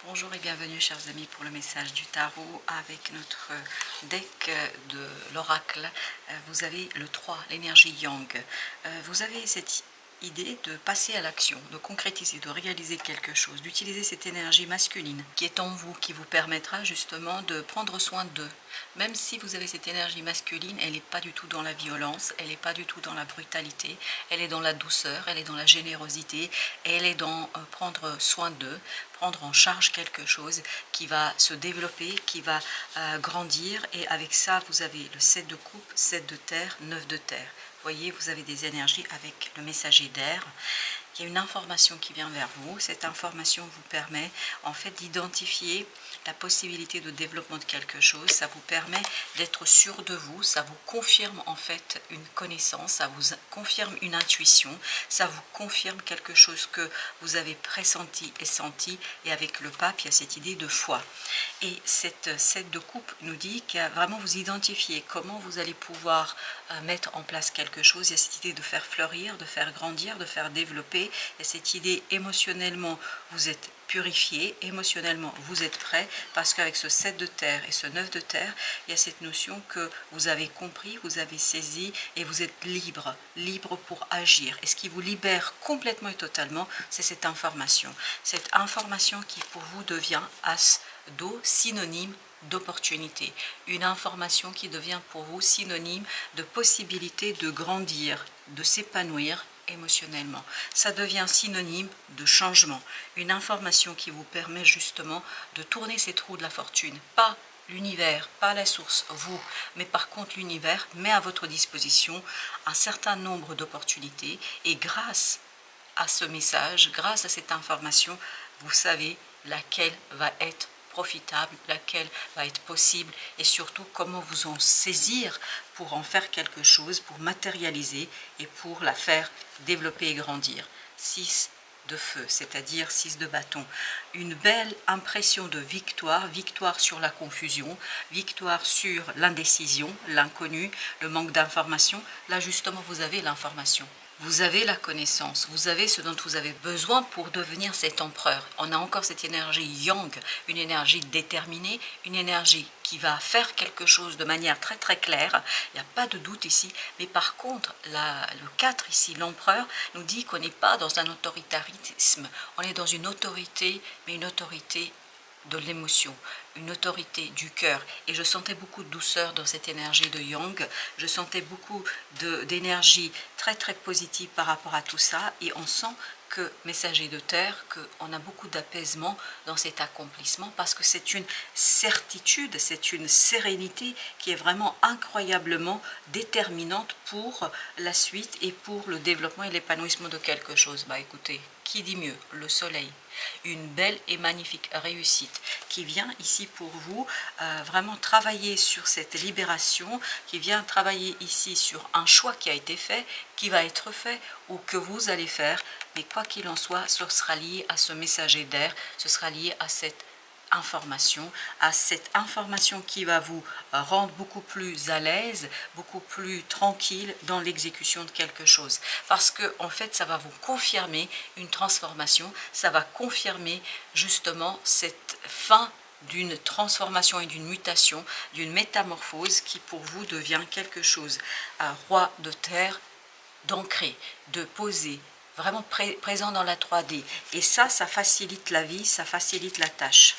Bonjour et bienvenue chers amis pour le message du tarot avec notre deck de l'oracle. Vous avez le 3, l'énergie Yang. Vous avez cette idée de passer à l'action, de concrétiser, de réaliser quelque chose, d'utiliser cette énergie masculine qui est en vous, qui vous permettra justement de prendre soin d'eux. Même si vous avez cette énergie masculine, elle n'est pas du tout dans la violence, elle n'est pas du tout dans la brutalité, elle est dans la douceur, elle est dans la générosité, elle est dans prendre soin d'eux, prendre en charge quelque chose qui va se développer, qui va grandir. Et avec ça, vous avez le 7 de coupe, 7 de terre, 9 de terre. Vous voyez, vous avez des énergies avec le messager d'air. Il y a une information qui vient vers vous. Cette information vous permet en fait d'identifier la possibilité de développement de quelque chose. Ça vous permet d'être sûr de vous. Ça vous confirme en fait une connaissance. Ça vous confirme une intuition. Ça vous confirme quelque chose que vous avez pressenti et senti. Et avec le pape, il y a cette idée de foi. Et cette 7 de coupe nous dit que vraiment vous identifiez comment vous allez pouvoir mettre en place quelque chose. Il y a cette idée de faire fleurir, de faire grandir, de faire développer. Il y a cette idée émotionnellement vous êtes purifié, émotionnellement vous êtes prêt, parce qu'avec ce 7 de terre et ce 9 de terre, il y a cette notion que vous avez compris, vous avez saisi et vous êtes libre, libre pour agir. Et ce qui vous libère complètement et totalement, c'est cette information. Cette information qui pour vous devient as d'eau, synonyme d'opportunité. Une information qui devient pour vous synonyme de possibilité de grandir, de s'épanouir émotionnellement. Ça devient synonyme de changement. Une information qui vous permet justement de tourner ces trous de la fortune. Pas l'univers, pas la source, vous, mais par contre l'univers met à votre disposition un certain nombre d'opportunités et grâce à ce message, grâce à cette information, vous savez laquelle va être profitable, laquelle va être possible et surtout comment vous en saisir pour en faire quelque chose, pour matérialiser et pour la faire développer et grandir. 6 de feu, c'est-à-dire 6 de bâton. Une belle impression de victoire, victoire sur la confusion, victoire sur l'indécision, l'inconnu, le manque d'information. Là justement vous avez l'information. Vous avez la connaissance, vous avez ce dont vous avez besoin pour devenir cet empereur. On a encore cette énergie yang, une énergie déterminée, une énergie qui va faire quelque chose de manière très très claire. Il n'y a pas de doute ici. Mais par contre, le 4 ici, l'empereur, nous dit qu'on n'est pas dans un autoritarisme. On est dans une autorité, mais une autorité de l'émotion, une autorité du cœur. Et je sentais beaucoup de douceur dans cette énergie de Yang. Je sentais beaucoup d'énergie très très positive par rapport à tout ça. Et on sent que, messager de terre, qu'on a beaucoup d'apaisement dans cet accomplissement parce que c'est une certitude, c'est une sérénité qui est vraiment incroyablement déterminante pour la suite et pour le développement et l'épanouissement de quelque chose. Bah écoutez, qui dit mieux? Le soleil. Une belle et magnifique réussite qui vient ici pour vous vraiment travailler sur cette libération, qui vient travailler ici sur un choix qui a été fait, qui va être fait ou que vous allez faire, mais quoi qu'il en soit, ce sera lié à ce messager d'air, ce sera lié à cette information qui va vous rendre beaucoup plus à l'aise, beaucoup plus tranquille dans l'exécution de quelque chose. Parce que en fait, ça va vous confirmer une transformation, ça va confirmer justement cette fin d'une transformation et d'une mutation, d'une métamorphose qui pour vous devient quelque chose, un roi de terre, d'ancré, de posé, vraiment présent dans la 3D. Et ça facilite la vie, ça facilite la tâche.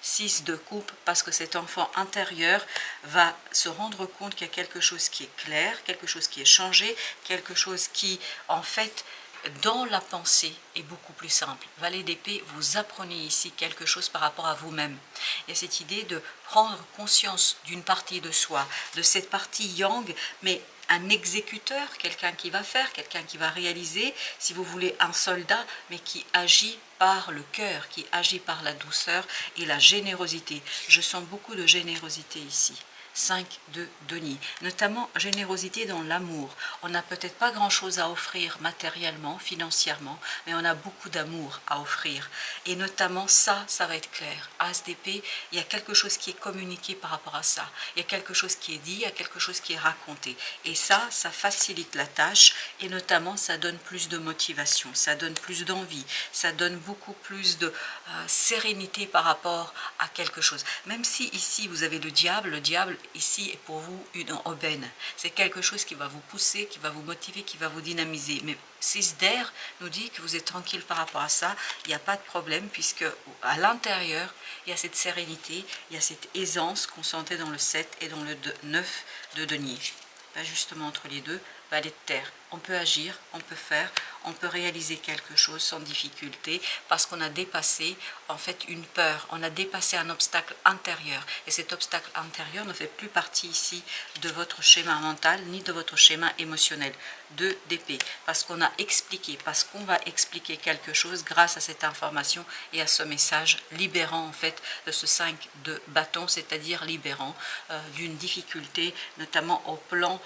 6 de coupe, parce que cet enfant intérieur va se rendre compte qu'il y a quelque chose qui est clair, quelque chose qui est changé, quelque chose qui, en fait, dans la pensée est beaucoup plus simple. Valet d'épée, vous apprenez ici quelque chose par rapport à vous-même. Il y a cette idée de prendre conscience d'une partie de soi, de cette partie yang, mais un exécuteur, quelqu'un qui va faire, quelqu'un qui va réaliser, si vous voulez un soldat, mais qui agit par le cœur, qui agit par la douceur et la générosité. Je sens beaucoup de générosité ici. 5 de denier. Notamment générosité dans l'amour. On n'a peut-être pas grand-chose à offrir matériellement, financièrement, mais on a beaucoup d'amour à offrir. Et notamment ça va être clair. As d'épée, il y a quelque chose qui est communiqué par rapport à ça. Il y a quelque chose qui est dit, il y a quelque chose qui est raconté. Et ça facilite la tâche et notamment ça donne plus de motivation, ça donne plus d'envie, ça donne beaucoup plus de sérénité par rapport à quelque chose. Même si ici vous avez le diable ici est pour vous une aubaine. C'est quelque chose qui va vous pousser, qui va vous motiver, qui va vous dynamiser. Mais 6 d'air nous dit que vous êtes tranquille par rapport à ça, il n'y a pas de problème puisque à l'intérieur, il y a cette sérénité, il y a cette aisance qu'on sentait dans le 7 et dans le 9 de denier. Là, justement entre les deux, valet de terre. On peut agir, on peut faire, on peut réaliser quelque chose sans difficulté parce qu'on a dépassé en fait une peur, on a dépassé un obstacle intérieur et cet obstacle intérieur ne fait plus partie ici de votre schéma mental ni de votre schéma émotionnel. 2 d'épée, parce qu'on a expliqué, parce qu'on va expliquer quelque chose grâce à cette information et à ce message libérant en fait de ce 5 de bâton, c'est-à-dire libérant d'une difficulté, notamment au plan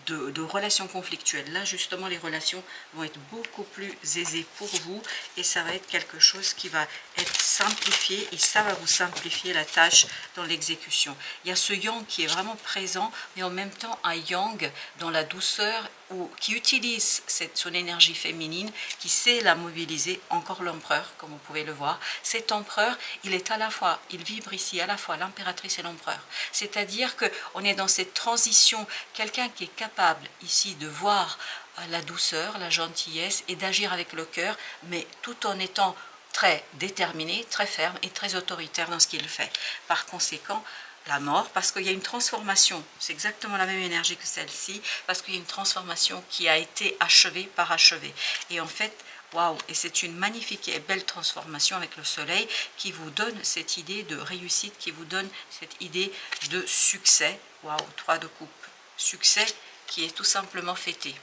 de relations conflictuelles. Là, justement, les relations vont être beaucoup plus aisées pour vous et ça va être quelque chose qui va être simplifié et ça va vous simplifier la tâche dans l'exécution. Il y a ce yang qui est vraiment présent, mais en même temps un yang dans la douceur ou qui utilise son énergie féminine, qui sait la mobiliser, encore l'empereur, comme vous pouvez le voir. Cet empereur, il est à la fois, il vibre ici à la fois l'impératrice et l'empereur. C'est-à-dire qu'on est dans cette transition, quelqu'un qui est capable ici de voir la douceur, la gentillesse et d'agir avec le cœur, mais tout en étant très déterminé, très ferme et très autoritaire dans ce qu'il fait. Par conséquent, la mort, parce qu'il y a une transformation, c'est exactement la même énergie que celle-ci, parce qu'il y a une transformation qui a été achevée, parachevée. Et en fait, waouh, et c'est une magnifique et belle transformation avec le soleil qui vous donne cette idée de réussite, qui vous donne cette idée de succès. Waouh, 3 de coupe. Succès qui est tout simplement fêté.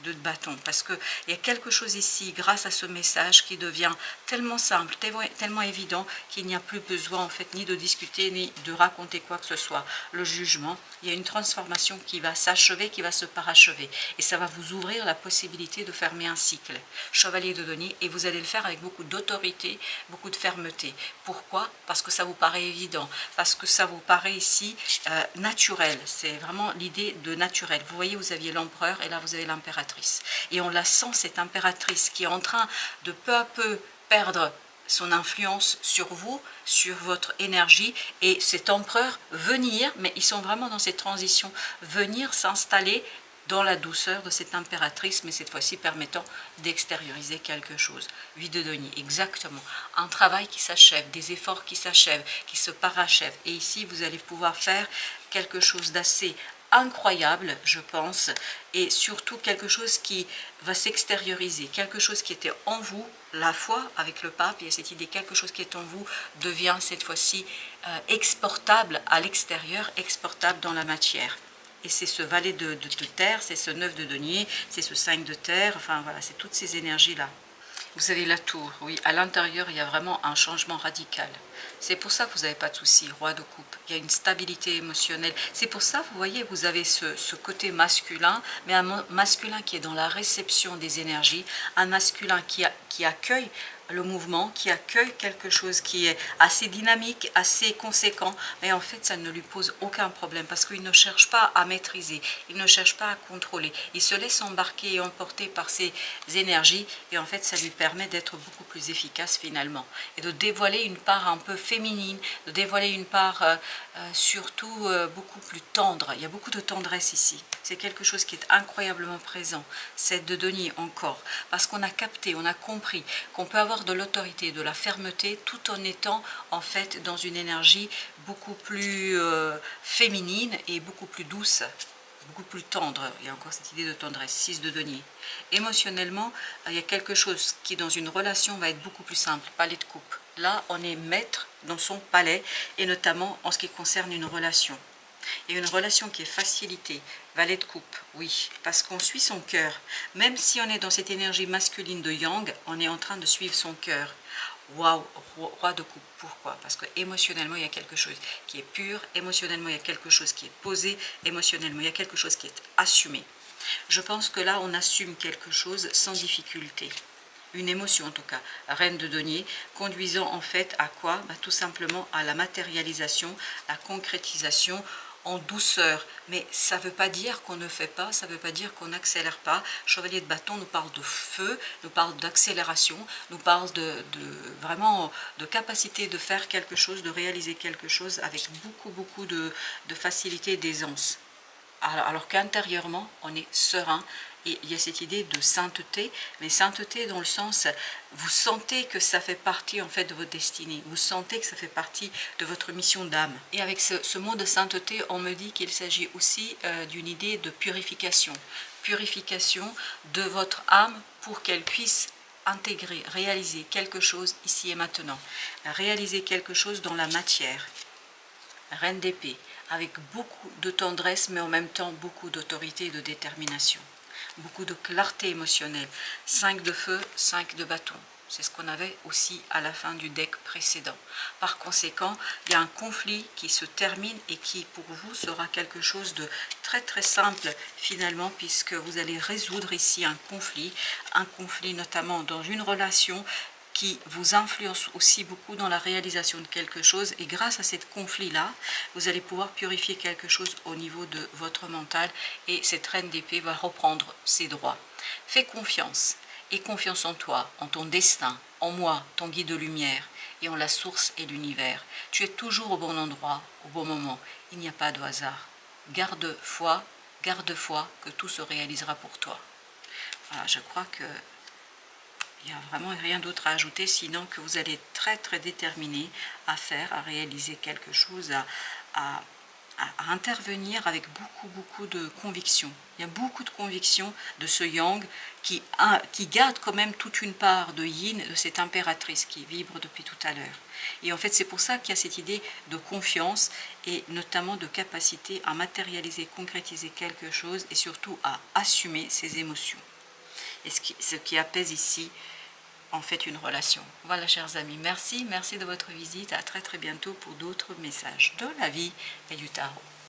2 de bâton, parce qu'il y a quelque chose ici, grâce à ce message, qui devient tellement simple, tellement évident, qu'il n'y a plus besoin en fait ni de discuter, ni de raconter quoi que ce soit. Le jugement, il y a une transformation qui va s'achever, qui va se parachever, et ça va vous ouvrir la possibilité de fermer un cycle. Chevalier de denier, et vous allez le faire avec beaucoup d'autorité, beaucoup de fermeté. Pourquoi? Parce que ça vous paraît évident, parce que ça vous paraît ici naturel, c'est vraiment l'idée de naturel. Vous voyez, vous aviez l'empereur, et là vous avez l'impératrice. Et on la sent, cette impératrice qui est en train de peu à peu perdre son influence sur vous, sur votre énergie, et cet empereur venir, mais ils sont vraiment dans cette transition, venir s'installer dans la douceur de cette impératrice, mais cette fois-ci permettant d'extérioriser quelque chose. 8 de denier, exactement. Un travail qui s'achève, des efforts qui s'achèvent, qui se parachèvent. Et ici, vous allez pouvoir faire quelque chose d'assez incroyable, je pense, et surtout quelque chose qui va s'extérioriser, quelque chose qui était en vous, la foi avec le pape, il y a cette idée, quelque chose qui est en vous devient cette fois-ci exportable à l'extérieur, exportable dans la matière. Et c'est ce valet de terre, c'est ce 9 de denier, c'est ce 5 de terre, enfin voilà, c'est toutes ces énergies-là. Vous avez la tour, oui, à l'intérieur, il y a vraiment un changement radical. C'est pour ça que vous n'avez pas de soucis, roi de coupe. Il y a une stabilité émotionnelle. C'est pour ça, vous voyez, vous avez ce côté masculin, mais un masculin qui est dans la réception des énergies, un masculin qui accueille le mouvement, qui accueille quelque chose qui est assez dynamique, assez conséquent, mais en fait ça ne lui pose aucun problème parce qu'il ne cherche pas à maîtriser, il ne cherche pas à contrôler, il se laisse embarquer et emporter par ses énergies et en fait ça lui permet d'être beaucoup plus efficace finalement et de dévoiler une part un peu féminine, de dévoiler une part surtout beaucoup plus tendre. Il y a beaucoup de tendresse ici, c'est quelque chose qui est incroyablement présent, 7 de denier encore, parce qu'on a capté, on a compris qu'on peut avoir de l'autorité, de la fermeté, tout en étant en fait dans une énergie beaucoup plus féminine et beaucoup plus douce, beaucoup plus tendre. Il y a encore cette idée de tendresse, 6 de denier. Émotionnellement, il y a quelque chose qui dans une relation va être beaucoup plus simple, palais de coupe. Là, on est maître dans son palais et notamment en ce qui concerne une relation. Et une relation qui est facilitée, valet de coupe, oui, parce qu'on suit son cœur. Même si on est dans cette énergie masculine de yang, on est en train de suivre son cœur. Waouh, roi de coupe. Pourquoi? Parce que émotionnellement, il y a quelque chose qui est pur, émotionnellement, il y a quelque chose qui est posé, émotionnellement, il y a quelque chose qui est assumé. Je pense que là, on assume quelque chose sans difficulté. Une émotion en tout cas, reine de denier, conduisant en fait à quoi? Tout simplement à la matérialisation, la concrétisation en douceur. Mais ça ne veut pas dire qu'on ne fait pas, ça ne veut pas dire qu'on n'accélère pas. Chevalier de bâton nous parle de feu, nous parle d'accélération, nous parle vraiment de capacité de faire quelque chose, de réaliser quelque chose avec beaucoup de facilité et d'aisance. Alors qu'intérieurement, on est serein. Et il y a cette idée de sainteté, mais sainteté dans le sens, vous sentez que ça fait partie en fait de votre destinée, vous sentez que ça fait partie de votre mission d'âme. Et avec ce mot de sainteté, on me dit qu'il s'agit aussi d'une idée de purification. Purification de votre âme pour qu'elle puisse intégrer, réaliser quelque chose ici et maintenant. Réaliser quelque chose dans la matière. Reine d'épée, avec beaucoup de tendresse, mais en même temps beaucoup d'autorité et de détermination. Beaucoup de clarté émotionnelle. 5 de feu, 5 de bâton. C'est ce qu'on avait aussi à la fin du deck précédent. Par conséquent, il y a un conflit qui se termine et qui pour vous sera quelque chose de très simple finalement, puisque vous allez résoudre ici un conflit notamment dans une relation qui vous influence aussi beaucoup dans la réalisation de quelque chose, et grâce à ce conflit-là, vous allez pouvoir purifier quelque chose au niveau de votre mental, et cette reine d'épée va reprendre ses droits. Fais confiance, et confiance en toi, en ton destin, en moi, ton guide de lumière, et en la source et l'univers. Tu es toujours au bon endroit, au bon moment, il n'y a pas de hasard. Garde foi que tout se réalisera pour toi. Voilà, je crois que il n'y a vraiment rien d'autre à ajouter, sinon que vous allez être très déterminé à faire, à réaliser quelque chose, à intervenir avec beaucoup de conviction. Il y a beaucoup de conviction de ce yang qui garde quand même toute une part de yin, de cette impératrice qui vibre depuis tout à l'heure. Et en fait, c'est pour ça qu'il y a cette idée de confiance et notamment de capacité à matérialiser, concrétiser quelque chose et surtout à assumer ses émotions. Et ce qui apaise ici en fait une relation. Voilà, chers amis, merci de votre visite, à très bientôt pour d'autres messages de la vie et du tarot.